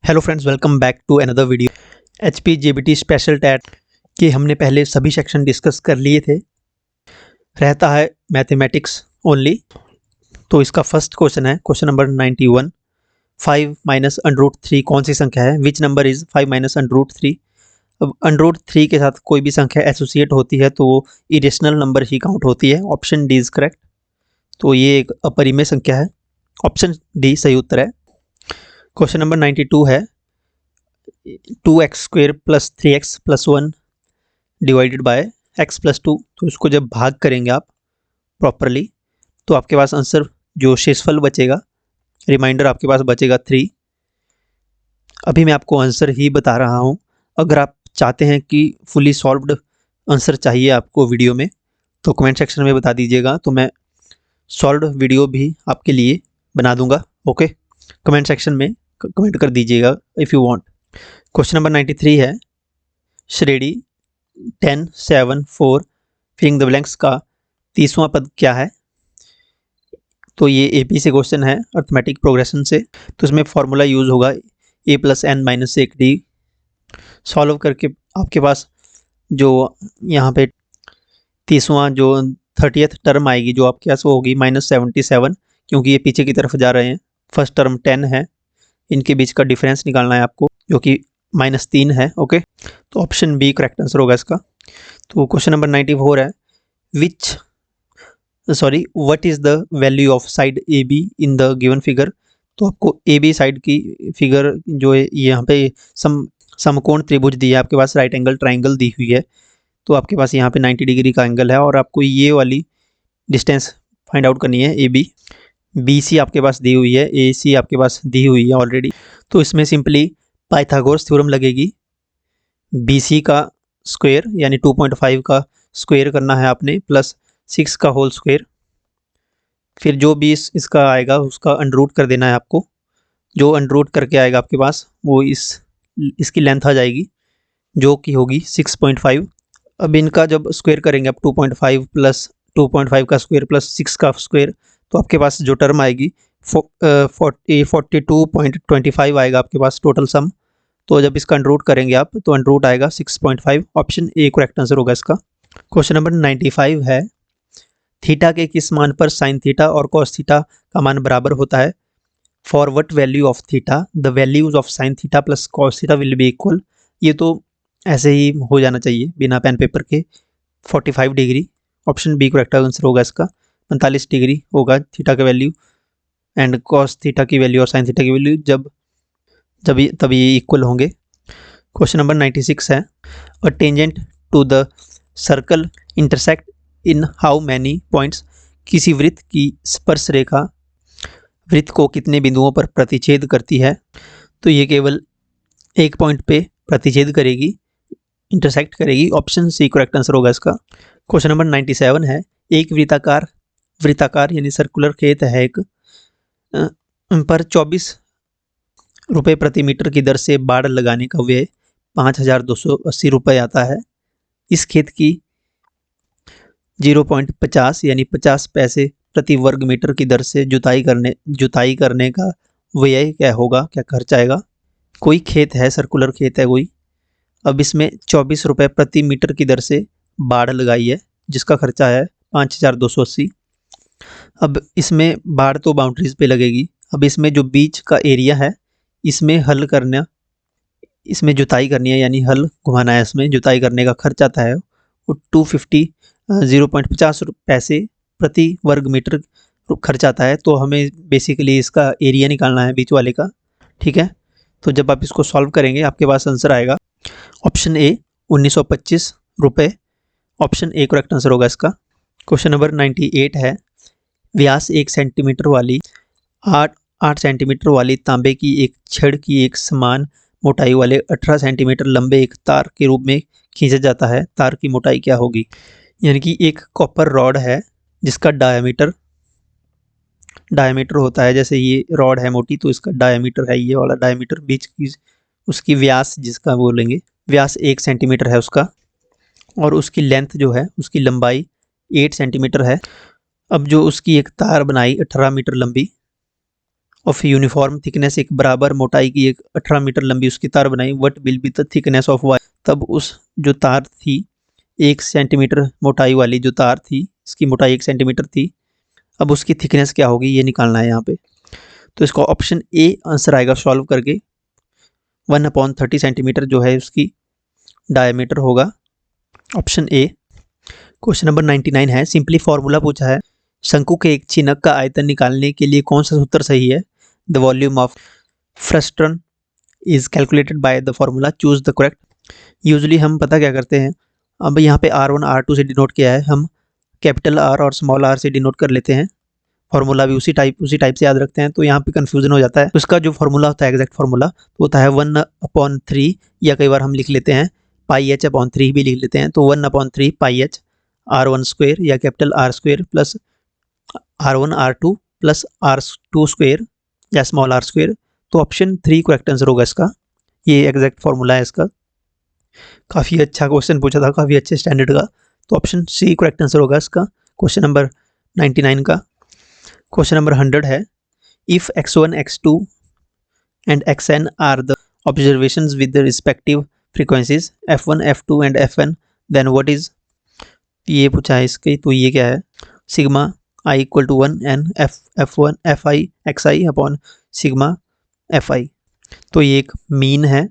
Hello friends, welcome back to another video. HP JBT special TET के हमने पहले सभी सेक्शन डिस्कस कर लिए थे। रहता है मैथमेटिक्स ओनली। तो इसका फर्स्ट क्वेश्चन है क्वेश्चन नंबर 91। 5 माइनस अंडर 3 कौन सी संख्या है? Which number is 5 minus under 3? अब अंडर 3 के साथ कोई भी संख्या एसोसिएट होती है तो वो इरेशनल नंबर ही काउंट होती है। Option D is correct. तो ये एक अपरिमेय संख्या है। ऑप्शन डी सही उत्तर है। क्वेश्चन नंबर 92 है 2x square plus 3x plus 1 divided by x plus 2। तो इसको जब भाग करेंगे आप प्रॉपरली तो आपके पास आंसर जो शेषफल बचेगा, रिमाइंडर आपके पास बचेगा 3। अभी मैं आपको आंसर ही बता रहा हूँ। अगर आप चाहते हैं कि फुली सॉल्व्ड आंसर चाहिए आपको वीडियो में तो कमेंट सेक्शन में बता दीजिएगा, तो मैं सॉल्व्ड वीडियो भी आपके लिए बना दूंगा। ओके, कमेंट सेक्शन में कमेंट कर दीजिएगा if you want. Question number 93 है श्रेणी 10, 7, 4 फिलिंग द ब्लैंक्स का 30वां पद क्या है? तो ये एपी से क्वेश्चन है, अर्थमेटिक प्रोग्रेशन से। तो इसमें फॉर्मूला यूज होगा a plus n minus 1d। Solve करके आपके पास जो यहाँ पे 30वां जो 30th टर्म आएगी जो आपके पास वो होगी -77, क्योंकि ये पीछे की तरफ जा रहे हैं। फर्स्ट टर्म 10 है, इनके बीच का डिफरेंस निकालना है आपको जो कि -3 है। ओके, तो ऑप्शन बी करेक्ट आंसर होगा इसका। तो क्वेश्चन नंबर 94 है what is the value of side A be in the given figure? तो आपको ए बी साइड की फिगर जो है यहाँ पे समकोण त्रिभुज दी है आपके पास, राइट एंगल ट्राइंगल दी हुई है। तो आपके पास यहाँ पे 90 डिग्री का एंगल है और आपको ये वाली डिस्टेंस फाइंड आउट करनी है। ए बी, बी सी आपके पास दी हुई है, ए सी आपके पास दी हुई है ऑलरेडी। तो इसमें सिंपली पाइथागोरस थ्योरम लगेगी। बी सी का स्क्वायर यानी 2.5 का स्क्वायर करना है आपने, प्लस 6 का होल स्क्वायर। फिर जो भी इसका आएगा उसका अंडर कर देना है आपको। जो अंडर करके आएगा आपके पास वो इसकी लेंथ आ जाएगी जो कि होगी 6.5। अब इनका जब स्क्वायर करेंगे आप 2.5 प्लस 2.5 का स्क्वायर प्लस 6 का स्क्वायर, तो आपके पास जो टर्म आएगी 42.25 आएगा आपके पास टोटल सम। तो जब इसका अंडर करेंगे आप तो अंडर आएगा 6.5। ऑप्शन ए करेक्ट आंसर होगा इसका। क्वेश्चन नंबर 95 है थीटा के किस मान पर साइन थीटा और कॉस थीटा का मान बराबर होता है? For what value of theta the values of sine theta plus cos theta will be equal. ये तो ऐसे ही हो जाना चाहिए बिना पेन पेपर के। 45 degree, option B correct answer होगा इसका। 45 डिग्री होगा थीटा का वैल्यू एंड कॉस थीटा की वैल्यू और साइन थीटा की वैल्यू तभी ये इक्वल होंगे। क्वेश्चन नंबर 96 है a tangent to the circle intersect in how many points? किसी वृत्त की स्पर्श रेखा वृत्त को कितने बिंदुओं पर प्रतिच्छेद करती है? तो ये केवल एक पॉइंट पे प्रतिच्छेद करेगी, इंटरसेक्ट करेगी। ऑप्शन सी करेक्ट आंसर होगा इसका। क्वेश्चन नंबर 97 है एक वृत्ताकार यानी सर्कुलर खेत है एक पर 24 रुपये प्रति मीटर की दर से बाड़ लगाने का व्यय 5280 रुपये आता है। इस खेत की 0.50 यानी 50 पैसे प्रति वर्ग मीटर की दर से जुताई करने का व्यय क्या होगा, क्या खर्च आएगा? कोई खेत है, सर्कुलर खेत है कोई। अब इसमें 24 रुपये प्रति मीटर की दर से बाड़ लगाई है जिसका खर्चा है 5280। अब इसमें बाड़ तो बाउंड्रीज पे लगेगी। अब इसमें जो बीच का एरिया है इसमें इसमें जुताई करनी है यानी हल घुमाना है, इसमें जुताई करने का खर्च आता है वो 0.50 पैसे प्रति वर्ग मीटर खर्च आता है। तो हमें बेसिकली इसका एरिया निकालना है बीच वाले का। ठीक है, तो जब आप इसको सॉल्व करेंगे आपके पास आंसर आएगा ऑप्शन ए 1925 रुपये। ऑप्शन ए करेक्ट आंसर होगा इसका। क्वेश्चन नंबर 98 है व्यास 1 सेंटीमीटर वाली 8 सेंटीमीटर वाली तांबे की एक छड़ की एक समान मोटाई वाले 18 सेंटीमीटर लंबे एक तार के रूप में खींचा जाता है। तार की मोटाई क्या होगी? यानी कि एक कॉपर रॉड है जिसका डायमीटर होता है, जैसे ये रॉड है मोटी तो इसका डायमीटर है ये वाला डायमीटर, बीच की उसकी व्यास जिसका बोलेंगे व्यास 1 सेंटीमीटर है उसका, और उसकी लेंथ जो है उसकी लंबाई 8 सेंटीमीटर है। अब जो उसकी एक तार बनाई 18 मीटर लंबी ऑफ यूनिफॉर्म थिकनेस, एक बराबर मोटाई की एक 18 मीटर लंबी उसकी तार बनाई, what will be the thickness of wire. तब उस जो तार थी 1 सेंटीमीटर मोटाई वाली जो तार थी, इसकी मोटाई 1 सेंटीमीटर थी, अब उसकी थिकनेस क्या होगी ये निकालना है यहाँ पे। तो इसका ऑप्शन ए आंसर आएगा सॉल्व करके, 1/30 सेंटीमीटर जो है उसकी डायमीटर होगा, ऑप्शन ए। क्वेश्चन नंबर 99 है, सिंपली फॉर्मूला पूछा है, शंकु के एक छिनक का आयतन निकालने के लिए कौन सा सूत्र सही है। The volume of frustum is calculated by the formula, choose the correct. Usually हम पता क्या करते हैं, अब यहाँ पे R1 R2 से डिनोट किया है, हम कैपिटल R और स्मॉल r से डिनोट कर लेते हैं, फार्मूला भी उसी टाइप से याद रखते हैं, तो यहाँ पे कन्फ्यूजन हो जाता है। उसका जो फार्मूला होता है एग्जैक्ट फार्मूला तो होता है 1/3, या कई बार हम लिख लेते हैं πh/3 भी लिख लेते हैं, तो 1/3 πh R1 स्क्वेयर या capital R square plus R1 R2 plus R2 square या स्मॉल r स्क्वेयर। तो ऑप्शन 3 करेक्ट आंसर होगा इसका, ये एग्जैक्ट फार्मूला है इसका। काफ़ी अच्छा क्वेश्चन पूछा था, काफ़ी अच्छे स्टैंडर्ड का, तो ऑप्शन सी करेक्ट आंसर होगा इसका क्वेश्चन नंबर 99 का। क्वेश्चन नंबर 100 है, if x1 x2 and xn are the observations with the respective frequencies f1 f2 and fn, then what is, ये पूछा है इसके, तो ये क्या है, sigma i equal to 1 n f1 fi xi upon sigma fi। तो ये एक मीन है,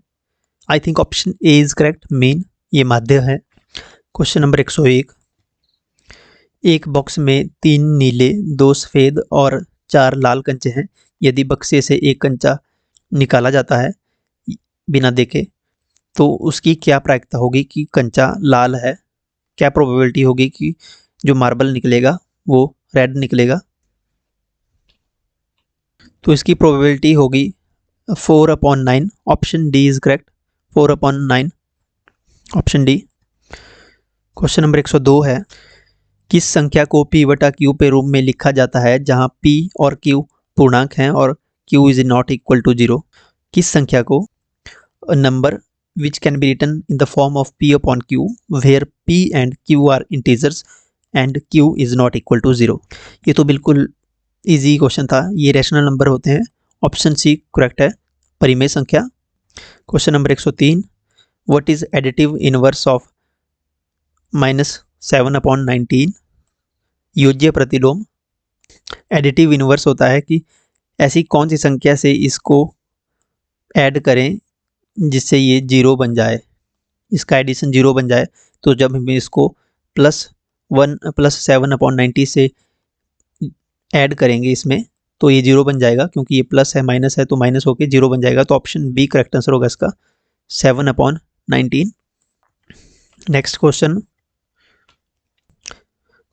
I think option A is correct, mean ये माध्य है। क्वेश्चन नंबर 101, एक बॉक्स में 3 नीले 2 सफ़ेद और 4 लाल कंचे हैं, यदि बक्से से एक कंचा निकाला जाता है बिना देखे तो उसकी क्या प्रायिकता होगी कि कंचा लाल है, क्या प्रोबेबिलिटी होगी कि जो मार्बल निकलेगा वो रेड निकलेगा। तो इसकी प्रोबेबिलिटी होगी 4/9, option D is correct, 4/9, option D. Question number 102 है, किस संख्या को p/q के रूप में लिखा जाता है जहां p और q पूर्णांक हैं और q is not equal to 0। किस संख्या को, a number which can be written in the form of p/q where p and q are integers and q is not equal to 0। ये तो बिल्कुल इजी क्वेश्चन था, ये रैशनल नंबर होते हैं, ऑप्शन सी करेक्ट है, परिमेय संख्या। Question number 103, what is additive inverse of -7/19, योज्य प्रतिलोम। एडिटिव इनवर्स होता है कि ऐसी कौन सी संख्या से इसको ऐड करें जिससे ये 0 बन जाए, इसका एडिशन 0 बन जाए। तो जब हम इसको +7/90 से ऐड करेंगे इसमें तो ये 0 बन जाएगा, क्योंकि ये प्लस है माइनस है तो माइनस होके 0 बन जाएगा, तो ऑप्शन बी करेक्ट आंसर होगा इसका, 7/19। नेक्स्ट क्वेश्चन,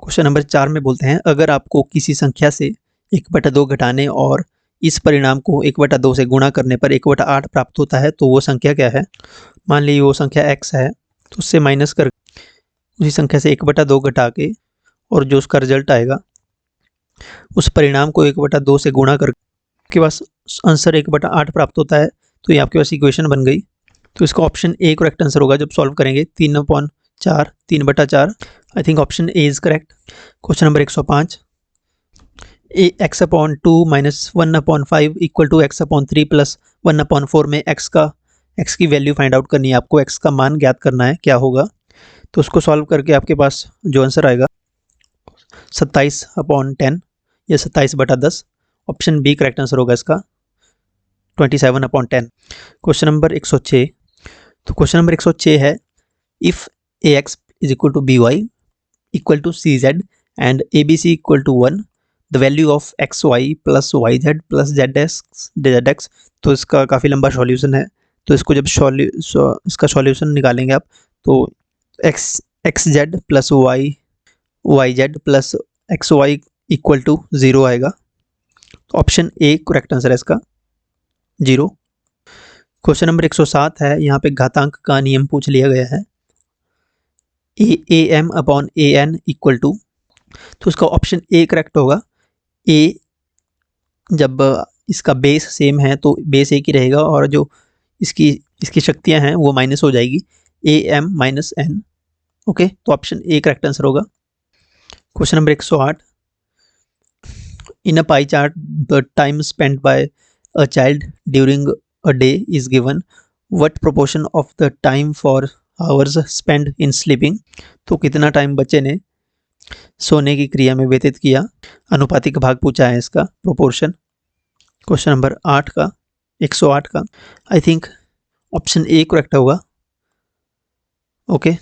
क्वेश्चन नंबर 4 में बोलते हैं, अगर आपको किसी संख्या से 1/2 घटाने और इस परिणाम को 1/2 से गुणा करने पर 1/8 प्राप्त होता है तो वो संख्या क्या है। मान लीजिए वो संख्या x है, तो उससे माइनस कर उसी संख्या से 1/2 घटा के और जो उसका रिजल्ट आएगा उस परिणाम को 1/2 से गुणा कर आपके पास आंसर 1/8 प्राप्त होता है, तो ये आपके पास इक्वेशन बन गई। तो इसका ऑप्शन ए करेक्ट आंसर होगा जब सॉल्व करेंगे, 3/4 3/4, I think option A is correct. Question number 105, x/2 - 1/5 equal to x/3 + 1/4 में x की वैल्यू फाइंड आउट करनी है, आपको x का मान ज्ञात करना है, क्या होगा। तो उसको सॉल्व करके आपके पास जो आंसर आएगा 27/10 या 27/10, ऑप्शन बी करेक्ट आंसर होगा इसका, 27/10। क्वेश्चन नंबर 106, तो क्वेश्चन नंबर 106 है, if ax is equal to by equal to cz and abc equal to 1, the value of xy plus yz plus zx। तो इसका काफ़ी लंबा सॉल्यूशन है, तो इसको जब इसका सॉल्यूशन निकालेंगे आप तो xz plus yz plus xy equal to 0 आएगा, ऑप्शन ए करेक्ट आंसर है इसका, 0। क्वेश्चन नंबर 107 है, यहाँ पे घातांक का नियम पूछ लिया गया है, am/an इक्वल टू, तो उसका ऑप्शन ए करेक्ट होगा। ए जब इसका बेस सेम है तो बेस एक ही रहेगा और जो इसकी शक्तियां हैं वो माइनस हो जाएगी, am - n, ओके, तो ऑप्शन ए करेक्ट आंसर होगा। Question number 108, In a pie chart, the time spent by a child during a day is given. What proportion of the time for hours spent in sleeping? तो कितना time बच्चे ने सोने की क्रिया में व्यतीत किया, अनुपातिक भाग पूछा है इसका, प्रोपोर्शन। क्वेश्चन नंबर 8 का 108 का I think option A correct होगा। Okay,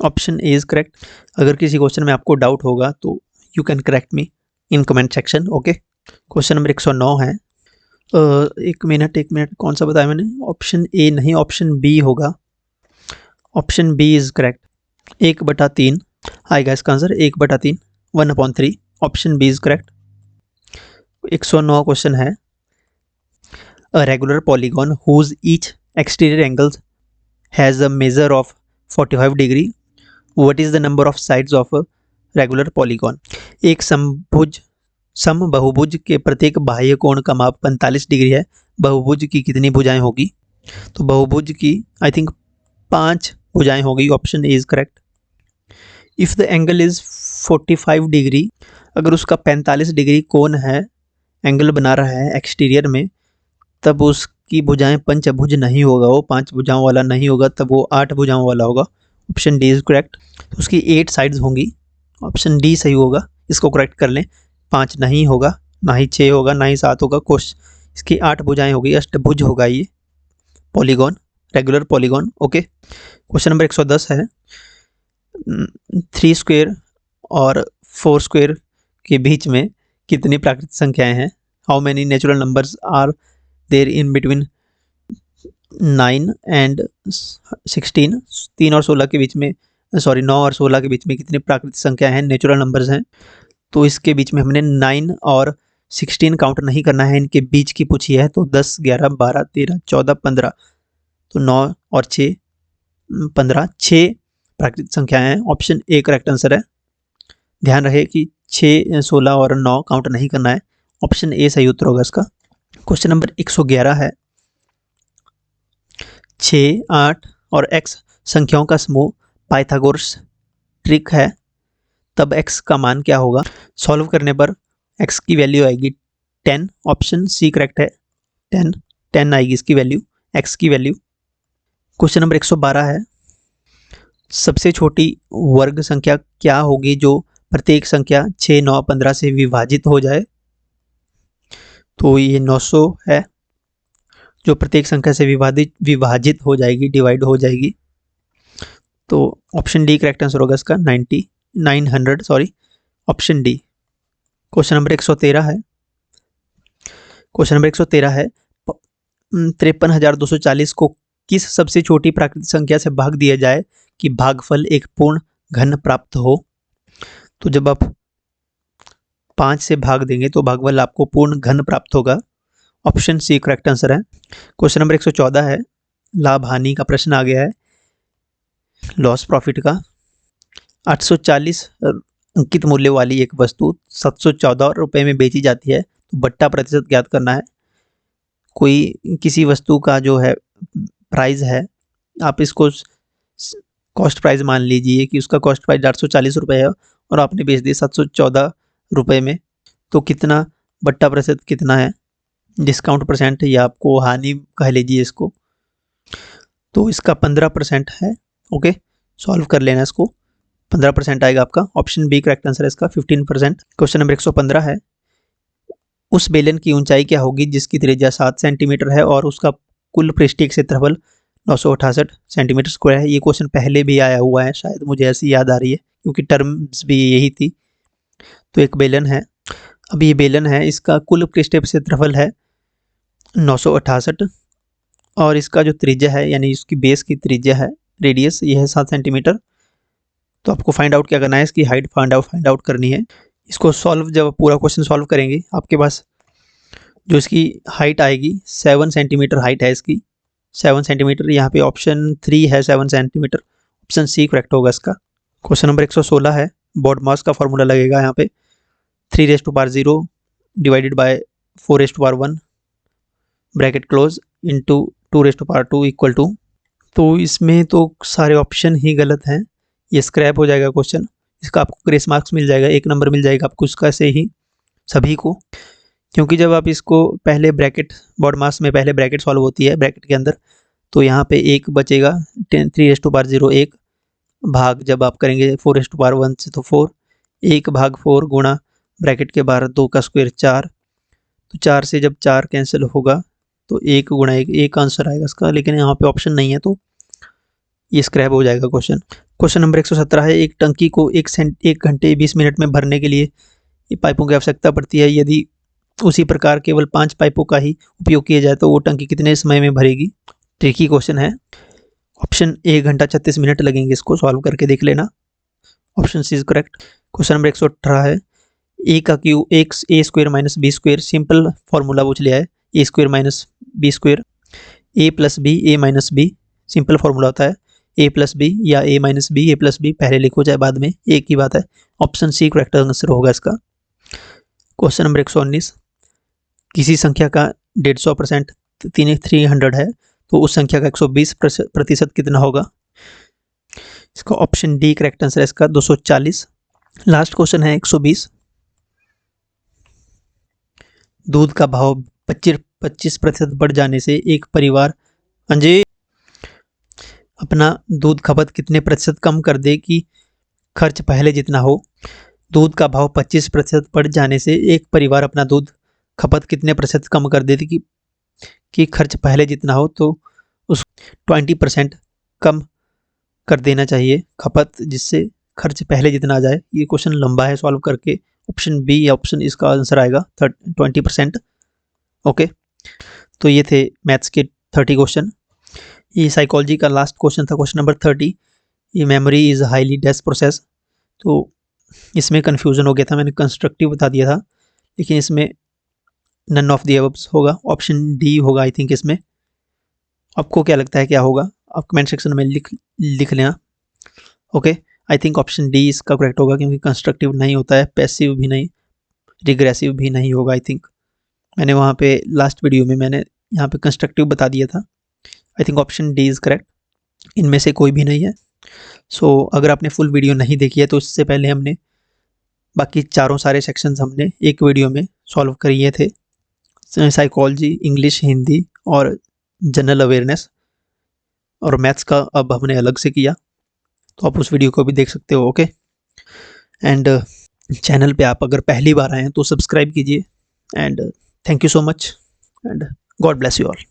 option A is correct. अगर किसी क्वेश्चन में आपको डाउट होगा तो you can correct me in comment section. Okay, question number 109 है। एक मिनट कौन सा बताया मैंने? ऑप्शन ए नहीं, ऑप्शन बी होगा। Option B is correct. 1/3 आएगा इसका answer, 1/3, 1/3। Option B is correct. 109 question है। A regular polygon whose each exterior angles has a measure of 45 degree, what is the number of sides of a regular polygon? एक समबहुभुज के प्रत्येक बाह्य कोण का माप 45 डिग्री है, बहुभुज की कितनी भुजाएं होगी? तो बहुभुज की आई थिंक 5 भुजाएं होगी। Option A is correct. If the angle is 45 degree, अगर उसका 45 डिग्री कोण है, एंगल बना रहा है एक्सटीरियर में, तब उसकी भुजाएं पंचभुज नहीं होगा, वो 5 भुजाओं वाला नहीं होगा, तब वो 8 भुजाओं वाला होगा। Option D is correct. तो उसकी 8 साइड्स होंगी। ऑप्शन डी सही होगा, इसको करेक्ट कर लें। 5 नहीं होगा, ना ही 6 होगा, ना ही 7 होगा। इसकी 8 भुजाएं होगी, अष्टभुज होगा ये polygon, regular polygon. Okay, question number 110 है। 3 स्क्वायर और 4 स्क्वायर के बीच में कितनी प्राकृतिक संख्याएं हैं? How many natural numbers are there in between 9 and 16? 3 और 16 के बीच में, 9 और 16 के बीच में कितनी प्राकृतिक संख्याएं हैं, नेचुरल नंबर्स हैं? तो इसके बीच में हमने 9 और 16 काउंट नहीं करना है, इनके बीच की पूछी है। तो 10, 11, 12, 13, 14, 15, तो 9 और 6, 15, 6 प्राकृतिक संख्याएं हैं। ऑप्शन ए करेक्ट आंसर है। ध्यान रहे कि 6, 16 और 9 काउंट नहीं करना है। ऑप्शन ए सही उत्तर होगा इसका। क्वेश्चन नंबर 111 है। 6, 8 और x संख्याओं का समूह पाइथागोरस ट्रिक है, तब x का मान क्या होगा? सॉल्व करने पर x की वैल्यू आएगी 10। ऑप्शन सी करेक्ट है, 10 आएगी इसकी वैल्यू, x की वैल्यू। क्वेश्चन नंबर 112 है। सबसे छोटी वर्ग संख्या क्या होगी जो प्रत्येक संख्या 6, 9, 15 से विभाजित हो जाए? तो ये 900 है, जो प्रत्येक संख्या से विभाजित हो जाएगी, डिवाइड हो जाएगी। तो ऑप्शन डी करेक्ट आंसर होगा इसका, 900 sorry, option D. Question number 113 है। क्वेश्चन नंबर 113 है। 53,240 को किस सबसे छोटी प्राकृतिक संख्या से भाग दिया जाए कि भागफल एक पूर्ण घन प्राप्त हो? तो जब आप 5 से भाग देंगे तो भागफल आपको पूर्ण घन प्राप्त होगा। ऑप्शन सी करेक्ट आंसर है। क्वेश्चन नंबर 114 है। लाभ हानि का प्रश्न आ गया है, लॉस प्रॉफिट का। 840 अंकित मूल्य वाली एक वस्तु 714 रुपये में बेची जाती है, तो बट्टा प्रतिशत ज्ञात करना है। कोई किसी वस्तु का जो है प्राइस है, आप इसको कॉस्ट प्राइस मान लीजिए कि उसका कॉस्ट प्राइस 840 रुपये है और आपने बेच दिया 714 रुपये में, तो कितना बट्टा प्रतिशत कितना है? डिस्काउंट परसेंट या आपको हानि कह लीजिए इसको, तो इसका 15% है। ओके, सॉल्व कर लेना इसको, 15% आएगा आपका। ऑप्शन बी करेक्ट आंसर है इसका, 15%। क्वेश्चन नंबर 115 है। उस बेलन की ऊंचाई क्या होगी जिसकी त्रिज्या 7 सेंटीमीटर है और उसका कुल पृष्ठीय क्षेत्रफल 968 सेंटीमीटर स्क्वायर है? ये क्वेश्चन पहले भी आया हुआ है शायद, मुझे ऐसी याद आ रही है क्योंकि टर्म्स भी यही थी। तो एक बेलन है, अब ये बेलन है, इसका कुल पृष्ठीय क्षेत्रफल है 968 और इसका जो त्रिज्या है यानी इसकी बेस की त्रिज्या है, रेडियस, ये है 7 सेंटीमीटर। तो आपको फाइंड आउट क्या करना है, इसकी हाइट फाइंड आउट करनी है। इसको सॉल्व, जब पूरा क्वेश्चन सॉल्व करेंगे आपके पास जो इसकी हाइट आएगी 7 सेंटीमीटर हाइट है इसकी, 7 सेंटीमीटर। यहाँ पे ऑप्शन 3 है 7 सेंटीमीटर, ऑप्शन सी करेक्ट होगा इसका। क्वेश्चन नंबर 116 है। बॉड मास का फॉर्मूला लगेगा यहाँ पे 3⁻0 divided by 4⁻1 bracket close into 2⁻2 equal to. तो इसमें तो सारे ऑप्शन ही गलत हैं, ये स्क्रैप हो जाएगा क्वेश्चन। इसका आपको ग्रेस मार्क्स मिल जाएगा, 1 नंबर मिल जाएगा आपको इसका से ही। सभी को, क्योंकि जब आप इसको पहले ब्रैकेट बॉड मास में पहले ब्रैकेट सॉल्व होती है ब्रैकेट के अंदर, तो यहाँ पे 1 बचेगा 3⁻0 1 भाग जब आप करेंगे 4⁻1 से तो 4, 1 भाग 4 गुणा ब्रैकेट के बाहर 2 का स्क्वायर 4, तो 4 से जब 4 कैंसिल होगा तो 1 गुणा 1 एक आंसर आएगा इसका, लेकिन यहाँ पे ऑप्शन नहीं है तो ये स्क्रैप हो जाएगा क्वेश्चन। क्वेश्चन नंबर 117 है, एक टंकी को 1 घंटे 20 मिनट में भरने के लिए पाइपों की आवश्यकता पड़ती है। यदि उसी प्रकार केवल 5 पाइपों का ही उपयोग किया जाए तो वो टंकी कितने समय में भरेगी? ट्रिकी क्वेश्चन है। ऑप्शन 1 घंटा 36 मिनट लगेंगे, इसको सॉल्व करके देख लेना। Option C is correct. Question number 118 है, ए का क्यू एक्स a square minus b square, simple formula पूछ लिया है, a square minus b square, a plus b a minus b, simple formula होता है ए प्लस बी या a minus b, a plus b पहले लिखो चाहे बाद में, एक ही बात है। ऑप्शन सी करेक्ट आंसर होगा इसका। क्वेश्चन नंबर 119, किसी संख्या का 150% 300 है तो उस संख्या का 120% कितना होगा? इसका ऑप्शन डी करेक्ट आंसर है इसका 240। लास्ट क्वेश्चन है 120, दूध का भाव 25% बढ़ जाने से एक परिवार अपना दूध खपत कितने प्रतिशत कम कर दे कि खर्च पहले जितना हो? दूध का भाव 25% बढ़ जाने से एक परिवार अपना दूध खपत कितने प्रतिशत कम कर देती कि खर्च पहले जितना हो? तो उस 20% कम कर देना चाहिए खपत, जिससे खर्च पहले जितना आ जाए। ये क्वेश्चन लंबा है, सॉल्व करके ऑप्शन बी या ऑप्शन इसका आंसर आएगा 20%। ओके, तो ये थे मैथ्स के 30 क्वेश्चन। ये साइकोलॉजी का लास्ट क्वेश्चन था, क्वेश्चन नंबर 30। ये memory is highly dense process, तो इसमें कन्फ्यूज़न हो गया था, मैंने कंस्ट्रक्टिव बता दिया था, लेकिन इसमें नन ऑफ द अबव्स होगा, ऑप्शन डी होगा आई थिंक इसमें। आपको क्या लगता है क्या होगा? आप कमेंट सेक्शन में लिख लेना। ओके, आई थिंक ऑप्शन डी इसका करेक्ट होगा, क्योंकि कंस्ट्रक्टिव नहीं होता है, पैसिव भी नहीं, रिग्रेसिव भी नहीं होगा आई थिंक। मैंने वहाँ पे लास्ट वीडियो में मैंने यहाँ पे कंस्ट्रक्टिव बता दिया था। आई think option D is correct, इनमें से कोई भी नहीं है। सो अगर आपने फुल वीडियो नहीं देखी है तो इससे पहले हमने बाकी चारों सारे सेक्शंस हमने एक वीडियो में सॉल्व करिए थे, साइकोलॉजी, इंग्लिश, हिंदी और जनरल अवेयरनेस, और मैथ्स का अब हमने अलग से किया, तो आप उस वीडियो को भी देख सकते हो। ओके, एंड चैनल पे आप अगर पहली बार आए हैं तो सब्सक्राइब कीजिए, and thank you so much, and God bless you all.